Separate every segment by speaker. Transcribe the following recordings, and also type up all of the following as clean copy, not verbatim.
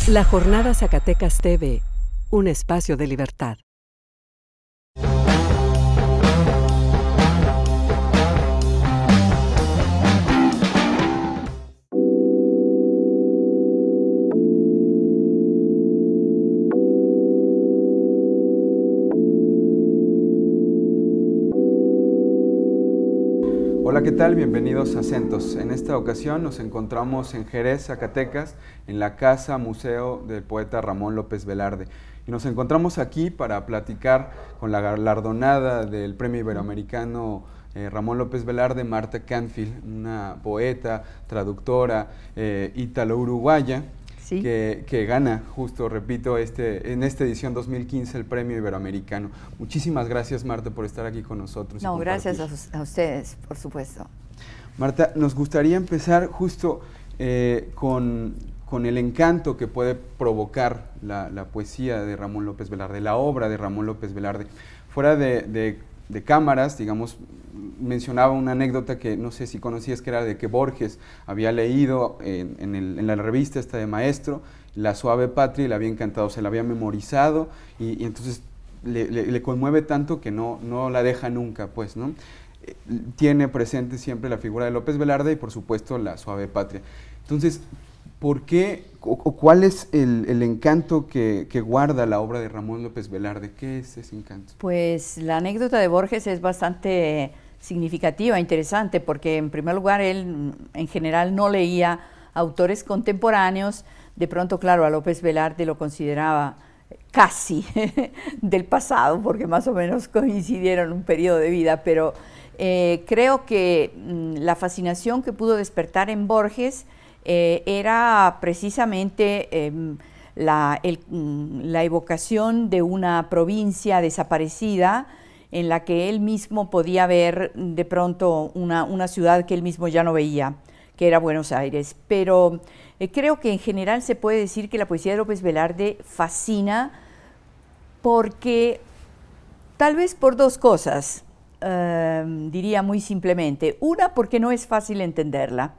Speaker 1: La Jornada Zacatecas TV, un espacio de libertad.
Speaker 2: Hola, ¿qué tal? Bienvenidos a Acentos. En esta ocasión nos encontramos en Jerez, Zacatecas, en la Casa Museo del poeta Ramón López Velarde. Y nos encontramos aquí para platicar con la galardonada del Premio Iberoamericano Ramón López Velarde, Marta Canfield, una poeta, traductora ítalo-uruguaya.
Speaker 3: Sí.
Speaker 2: Que gana, justo, repito, en esta edición 2015 el Premio Iberoamericano. Muchísimas gracias, Marta, por estar aquí con nosotros.
Speaker 3: No, gracias a ustedes, por supuesto.
Speaker 2: Marta, nos gustaría empezar justo con el encanto que puede provocar la poesía de Ramón López Velarde, la obra de Ramón López Velarde. Fuera de cámaras, digamos, mencionaba una anécdota que no sé si conocías, que era de que Borges había leído en la revista esta de Maestro, La Suave Patria, y le había encantado, se la había memorizado, y entonces le conmueve tanto que no la deja nunca, pues, ¿no? Tiene presente siempre la figura de López Velarde y, por supuesto, La Suave Patria. Entonces, ¿por qué o cuál es el encanto que guarda la obra de Ramón López Velarde? ¿Qué es ese encanto?
Speaker 3: Pues la anécdota de Borges es bastante significativa, interesante, porque en primer lugar él en general no leía autores contemporáneos. De pronto, claro, a López Velarde lo consideraba casi del pasado, porque más o menos coincidieron un periodo de vida, pero creo que la fascinación que pudo despertar en Borges era precisamente la evocación de una provincia desaparecida en la que él mismo podía ver de pronto una ciudad que él mismo ya no veía, que era Buenos Aires. Pero creo que en general se puede decir que la poesía de López Velarde fascina porque, tal vez por dos cosas, diría muy simplemente. Una, porque no es fácil entenderla.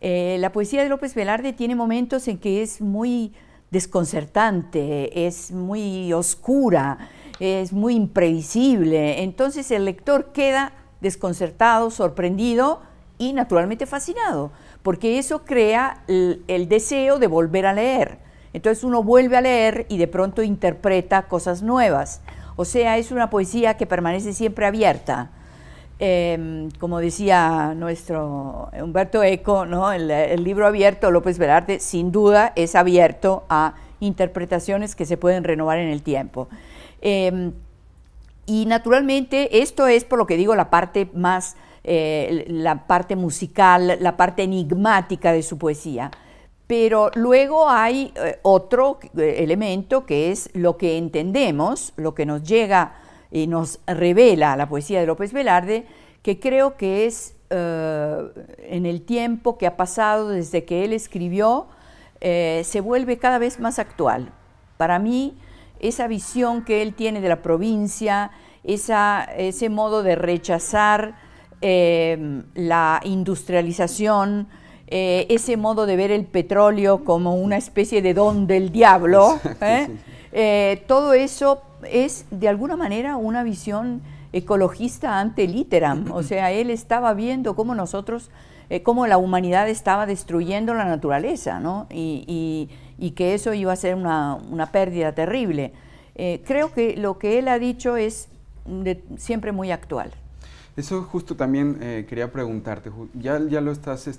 Speaker 3: La poesía de López Velarde tiene momentos en que es muy desconcertante, es muy oscura, es muy imprevisible. Entonces el lector queda desconcertado, sorprendido y naturalmente fascinado, porque eso crea el deseo de volver a leer. Entonces uno vuelve a leer y de pronto interpreta cosas nuevas. O sea, es una poesía que permanece siempre abierta. Como decía nuestro Humberto Eco, ¿no? El libro abierto, López Velarde, sin duda es abierto a interpretaciones que se pueden renovar en el tiempo. Y naturalmente esto es, por lo que digo, la parte más, la parte musical, la parte enigmática de su poesía. Pero luego hay otro elemento que es lo que entendemos, lo que nos llega y nos revela la poesía de López Velarde, que creo que es en el tiempo que ha pasado desde que él escribió, se vuelve cada vez más actual. Para mí, esa visión que él tiene de la provincia, ese modo de rechazar la industrialización, ese modo de ver el petróleo como una especie de don del diablo, todo eso es de alguna manera una visión ecologista ante litteram. O sea, él estaba viendo cómo nosotros, cómo la humanidad estaba destruyendo la naturaleza, ¿no? Y que eso iba a ser una pérdida terrible. Creo que lo que él ha dicho es siempre muy actual.
Speaker 2: Eso justo también quería preguntarte, ya lo estás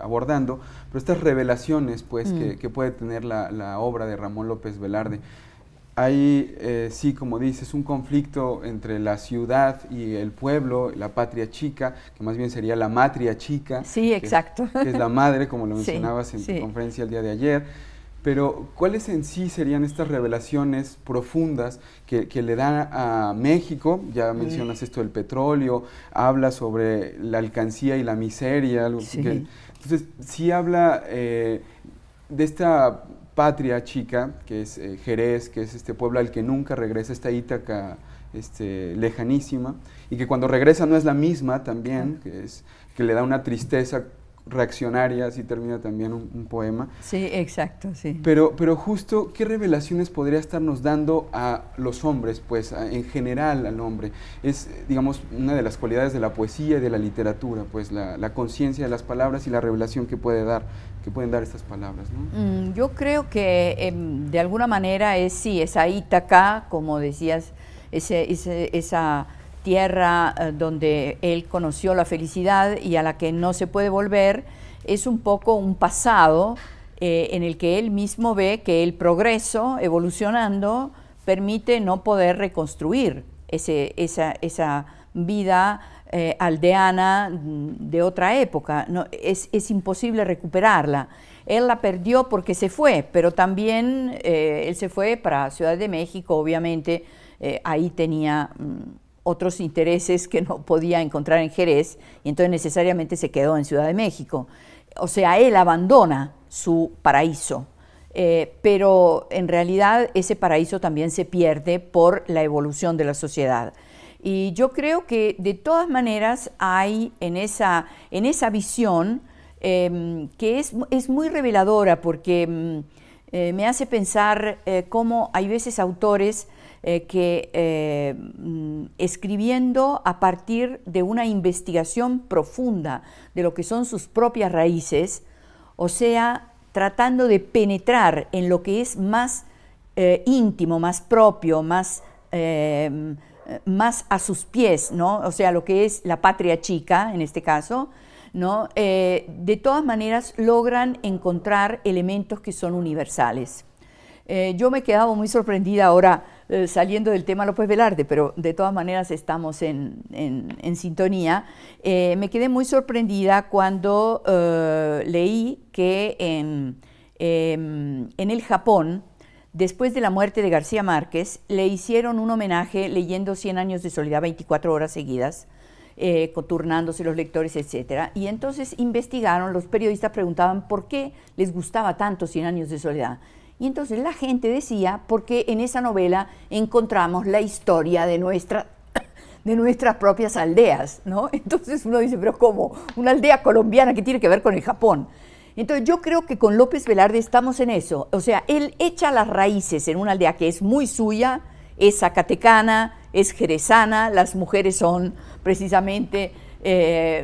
Speaker 2: abordando, pero estas revelaciones pues, que puede tener la obra de Ramón López Velarde, hay, sí, como dices, un conflicto entre la ciudad y el pueblo, la patria chica, que más bien sería la matria chica.
Speaker 3: Sí, exacto.
Speaker 2: Que es la madre, como lo mencionabas en tu
Speaker 3: sí.
Speaker 2: conferencia el día de ayer. Pero, ¿cuáles en sí serían estas revelaciones profundas que le dan a México? Ya mencionas esto del petróleo, habla sobre la alcancía y la miseria. Algo entonces, sí habla de esta patria chica, que es Jerez, que es este pueblo al que nunca regresa, esta Ítaca lejanísima, y que cuando regresa no es la misma también, que le da una tristeza reaccionaria, así termina también un poema.
Speaker 3: Sí, exacto, sí.
Speaker 2: Pero justo, ¿qué revelaciones podría estarnos dando a los hombres, pues, en general al hombre? Es, digamos, una de las cualidades de la poesía y de la literatura, pues, la conciencia de las palabras y la revelación que pueden dar estas palabras, ¿no?
Speaker 3: Yo creo que de alguna manera sí, esa Ítaca, como decías, esa tierra donde él conoció la felicidad y a la que no se puede volver, es un poco un pasado en el que él mismo ve que el progreso, evolucionando, permite no poder reconstruir esa vida aldeana de otra época. No, es imposible recuperarla. Él la perdió porque se fue, pero también él se fue para Ciudad de México, obviamente, ahí tenía otros intereses que no podía encontrar en Jerez, y entonces necesariamente se quedó en Ciudad de México. O sea, él abandona su paraíso, pero en realidad ese paraíso también se pierde por la evolución de la sociedad. Y yo creo que de todas maneras hay en esa visión que es muy reveladora, porque me hace pensar cómo hay veces autores que escribiendo a partir de una investigación profunda de lo que son sus propias raíces, o sea, tratando de penetrar en lo que es más íntimo, más propio, más a sus pies, ¿no? O sea, lo que es la patria chica, en este caso, ¿no? De todas maneras logran encontrar elementos que son universales. Yo me he quedado muy sorprendida ahora saliendo del tema López Velarde, pero de todas maneras estamos en sintonía. Me quedé muy sorprendida cuando leí que en el Japón, después de la muerte de García Márquez, le hicieron un homenaje leyendo 100 años de soledad 24 horas seguidas, turnándose los lectores, etc. Y entonces investigaron, los periodistas preguntaban por qué les gustaba tanto 100 años de soledad. Y entonces la gente decía, porque en esa novela encontramos la historia de nuestras propias aldeas, ¿no? Entonces uno dice, pero ¿cómo? Una aldea colombiana que tiene que ver con el Japón. Entonces yo creo que con López Velarde estamos en eso. O sea, él echa las raíces en una aldea que es muy suya, es zacatecana, es jerezana, las mujeres son precisamente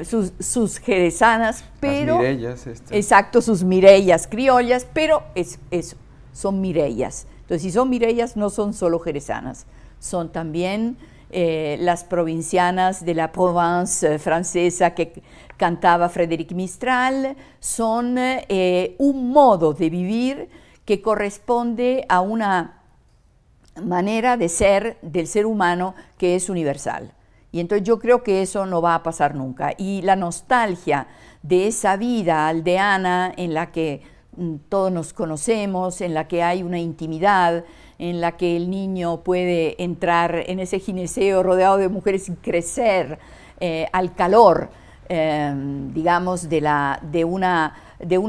Speaker 3: sus jerezanas, pero...
Speaker 2: Las Mireyas.
Speaker 3: Exacto, sus Mireyas criollas, pero son Mireyas. Entonces, si son Mireyas, no son solo jerezanas, son también las provincianas de la Provence francesa que cantaba Frédéric Mistral, son un modo de vivir que corresponde a una manera de ser del ser humano que es universal. Y entonces yo creo que eso no va a pasar nunca. Y la nostalgia de esa vida aldeana en la que todos nos conocemos, en la que hay una intimidad, en la que el niño puede entrar en ese gineceo rodeado de mujeres y crecer al calor, digamos, de un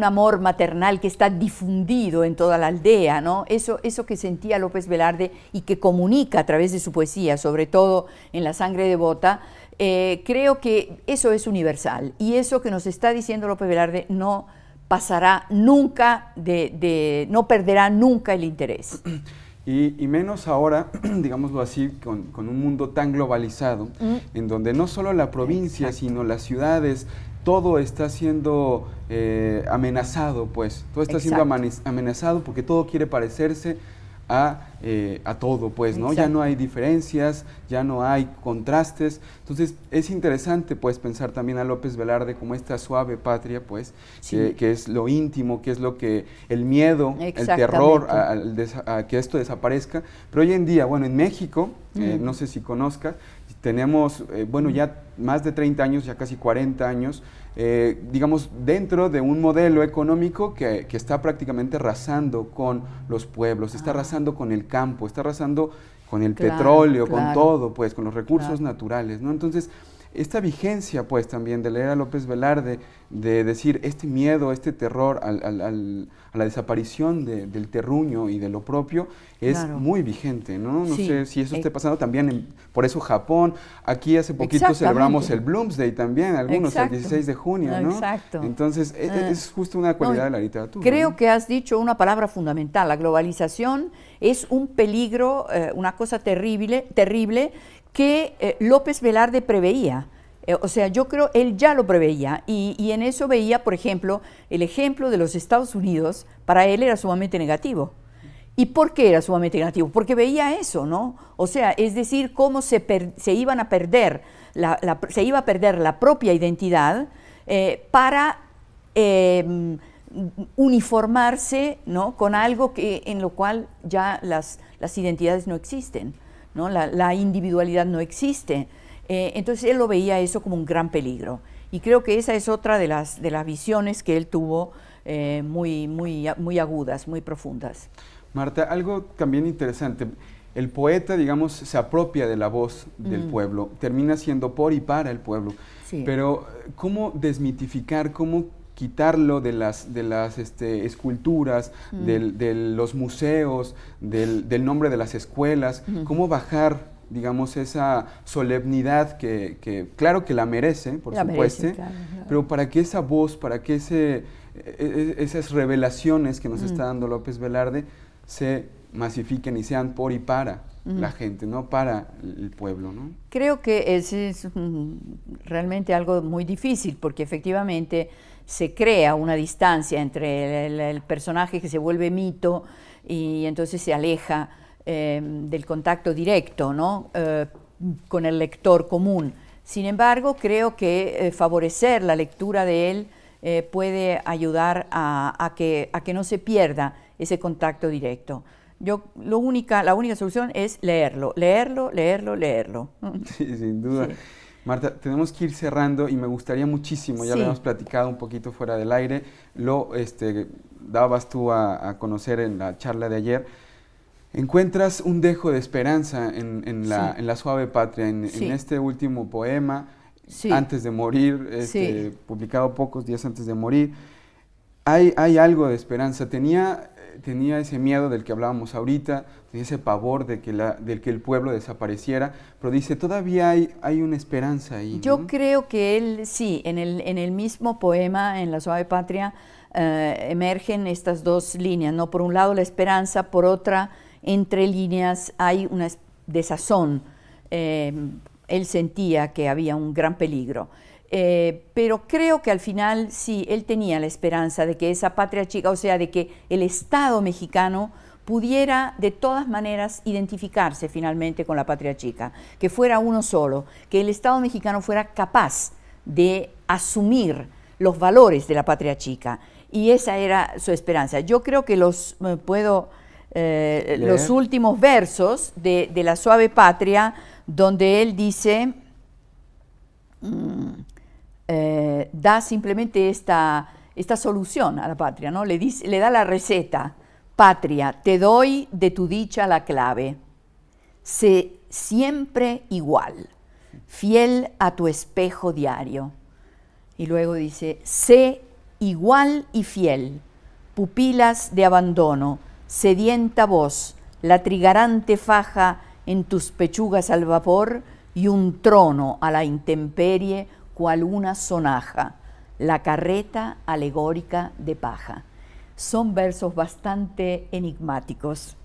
Speaker 3: amor maternal que está difundido en toda la aldea, ¿no? Eso que sentía López Velarde y que comunica a través de su poesía, sobre todo en La sangre devota, creo que eso es universal. Y eso que nos está diciendo López Velarde no pasará nunca, no perderá nunca el interés.
Speaker 2: Y menos ahora, digámoslo así, con un mundo tan globalizado, en donde no solo la provincia, sino las ciudades, todo está siendo amenazado, pues, todo está siendo amenazado porque todo quiere parecerse a todo, pues, ¿no? Ya no hay diferencias, ya no hay contrastes. Entonces, es interesante, pues, pensar también a López Velarde como esta suave patria, pues, que es lo íntimo, que es lo que, el miedo, el terror a que esto desaparezca. Pero hoy en día, bueno, en México, no sé si conozcas, tenemos, bueno, ya más de 30 años, ya casi 40 años, digamos, dentro de un modelo económico que está prácticamente arrasando con los pueblos, está arrasando con el campo, está arrasando con el petróleo, con todo, pues, con los recursos naturales, ¿no? Entonces, esta vigencia pues también de leer a López Velarde, de decir este miedo, este terror a la desaparición del terruño y de lo propio, es
Speaker 3: claro.
Speaker 2: muy vigente, ¿no? No
Speaker 3: Sí.
Speaker 2: sé si eso esté pasando también, por eso Japón, aquí hace poquito celebramos el Bloomsday también, algunos,
Speaker 3: Exacto.
Speaker 2: el 16 de junio, ¿no?
Speaker 3: Exacto.
Speaker 2: Entonces, es justo una cualidad de la literatura.
Speaker 3: Creo
Speaker 2: ¿no?
Speaker 3: que has dicho una palabra fundamental, la globalización es un peligro, una cosa terrible que López Velarde preveía. O sea, yo creo él ya lo preveía y en eso veía, por ejemplo, el ejemplo de los Estados Unidos, para él era sumamente negativo. ¿Y por qué era sumamente negativo? Porque veía eso, ¿no? O sea, es decir, cómo se iba a perder la propia identidad para uniformarse, ¿no?, con algo en lo cual ya las identidades no existen, ¿no? La individualidad no existe. Entonces él lo veía eso como un gran peligro. Y creo que esa es otra de las visiones que él tuvo muy agudas, muy profundas.
Speaker 2: Marta, algo también interesante. El poeta, digamos, se apropia de la voz del pueblo, termina siendo por y para el pueblo.
Speaker 3: Sí.
Speaker 2: Pero, ¿cómo desmitificar, cómo quitarlo de las esculturas, de los museos, del nombre de las escuelas? ¿Cómo bajar, digamos, esa solemnidad que claro que la merece, por supuesto, claro. Pero para que esa voz, para que esas revelaciones que nos está dando López Velarde se masifiquen y sean por y para la gente, no para el pueblo, ¿no?
Speaker 3: Creo que es realmente algo muy difícil, porque efectivamente se crea una distancia entre el personaje que se vuelve mito y entonces se aleja del contacto directo, ¿no?, con el lector común. Sin embargo, creo que favorecer la lectura de él puede ayudar a que no se pierda ese contacto directo. La única solución es leerlo.
Speaker 2: Sí, sin duda. Sí. Marta, tenemos que ir cerrando y me gustaría muchísimo, ya lo hemos platicado un poquito fuera del aire, lo dabas tú a conocer en la charla de ayer. Encuentras un dejo de esperanza en la suave patria, en este último poema, antes de morir, publicado pocos días antes de morir. Hay algo de esperanza. Tenía ese miedo del que hablábamos ahorita, tenía ese pavor del que el pueblo desapareciera, pero dice, todavía hay una esperanza ahí, ¿no?
Speaker 3: Yo creo que él, sí, en el mismo poema, en La suave patria, emergen estas dos líneas, ¿no? Por un lado la esperanza, por otra, entre líneas hay una desazón. Él sentía que había un gran peligro. Pero creo que al final sí, él tenía la esperanza de que esa patria chica, o sea, de que el Estado mexicano pudiera de todas maneras identificarse finalmente con la patria chica, que fuera uno solo, que el Estado mexicano fuera capaz de asumir los valores de la patria chica, y esa era su esperanza. Yo creo que los últimos versos de La suave patria, donde él dice, da simplemente esta solución a la patria, ¿no? Le da la receta. Patria, te doy de tu dicha la clave. Sé siempre igual, fiel a tu espejo diario. Y luego dice, sé igual y fiel, pupilas de abandono, sedienta voz, la trigarante faja en tus pechugas al vapor y un trono a la intemperie cual una sonaja, la carreta alegórica de paja. Son versos bastante enigmáticos,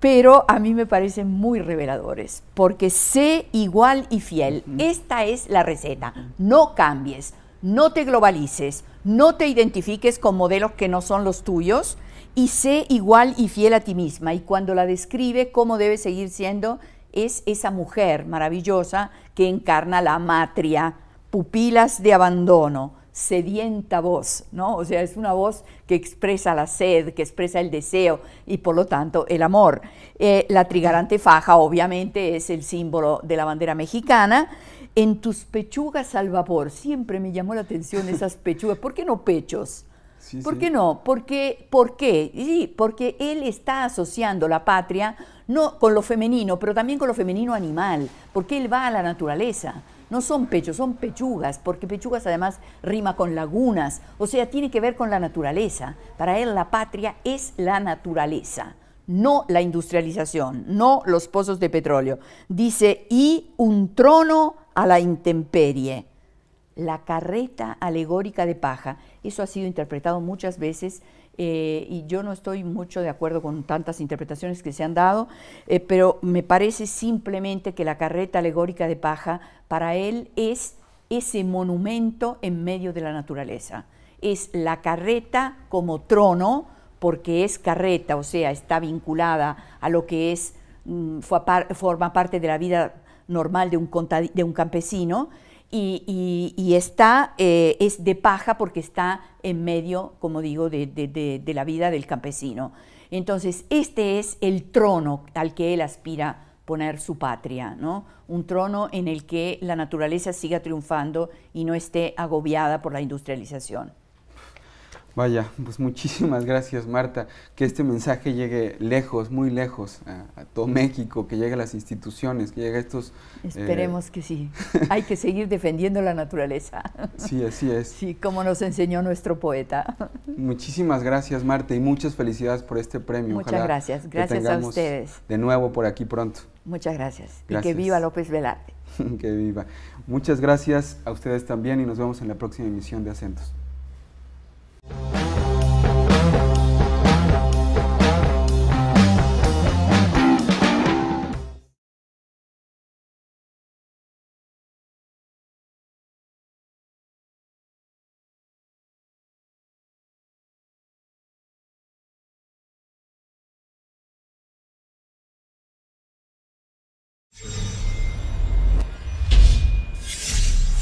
Speaker 3: pero a mí me parecen muy reveladores, porque sé igual y fiel. Esta es la receta. No cambies, no te globalices, no te identifiques con modelos que no son los tuyos, y sé igual y fiel a ti misma. Y cuando la describe cómo debe seguir siendo, es esa mujer maravillosa que encarna la matria, pupilas de abandono, sedienta voz, ¿no? O sea, es una voz que expresa la sed, que expresa el deseo y por lo tanto el amor. La trigarante faja obviamente es el símbolo de la bandera mexicana. En tus pechugas al vapor, siempre me llamó la atención esas pechugas. ¿Por qué no pechos?
Speaker 2: Sí,
Speaker 3: ¿Por qué no? ¿Por qué? Sí, porque él está asociando la patria no con lo femenino, pero también con lo femenino animal, porque él va a la naturaleza. no son pechos, son pechugas, porque pechugas además rima con lagunas, o sea, tiene que ver con la naturaleza. Para él la patria es la naturaleza, no la industrialización, no los pozos de petróleo. Dice, y un trono a la intemperie, la carreta alegórica de paja. Eso ha sido interpretado muchas veces y yo no estoy mucho de acuerdo con tantas interpretaciones que se han dado, pero me parece simplemente que la carreta alegórica de paja para él es ese monumento en medio de la naturaleza. Es la carreta como trono, porque es carreta, o sea, está vinculada a lo que es, forma parte de la vida normal de un campesino, y es de paja porque está en medio, como digo, de la vida del campesino. Entonces, este es el trono al que él aspira poner su patria, ¿no? Un trono en el que la naturaleza siga triunfando y no esté agobiada por la industrialización.
Speaker 2: Vaya, pues muchísimas gracias, Marta. Que este mensaje llegue lejos, muy lejos, a todo México, que llegue a las instituciones, que llegue a estos...
Speaker 3: Esperemos que sí. Hay que seguir defendiendo la naturaleza.
Speaker 2: Sí, así es.
Speaker 3: Sí, como nos enseñó nuestro poeta.
Speaker 2: Muchísimas gracias, Marta, y muchas felicidades por este premio.
Speaker 3: Muchas
Speaker 2: Ojalá
Speaker 3: gracias. Gracias a ustedes.
Speaker 2: De nuevo por aquí pronto.
Speaker 3: Muchas gracias.
Speaker 2: Gracias.
Speaker 3: Y que viva López Velarde.
Speaker 2: Que viva. Muchas gracias a ustedes también y nos vemos en la próxima emisión de Acentos.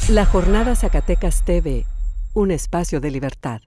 Speaker 1: La Jornada Zacatecas TV, un espacio de libertad.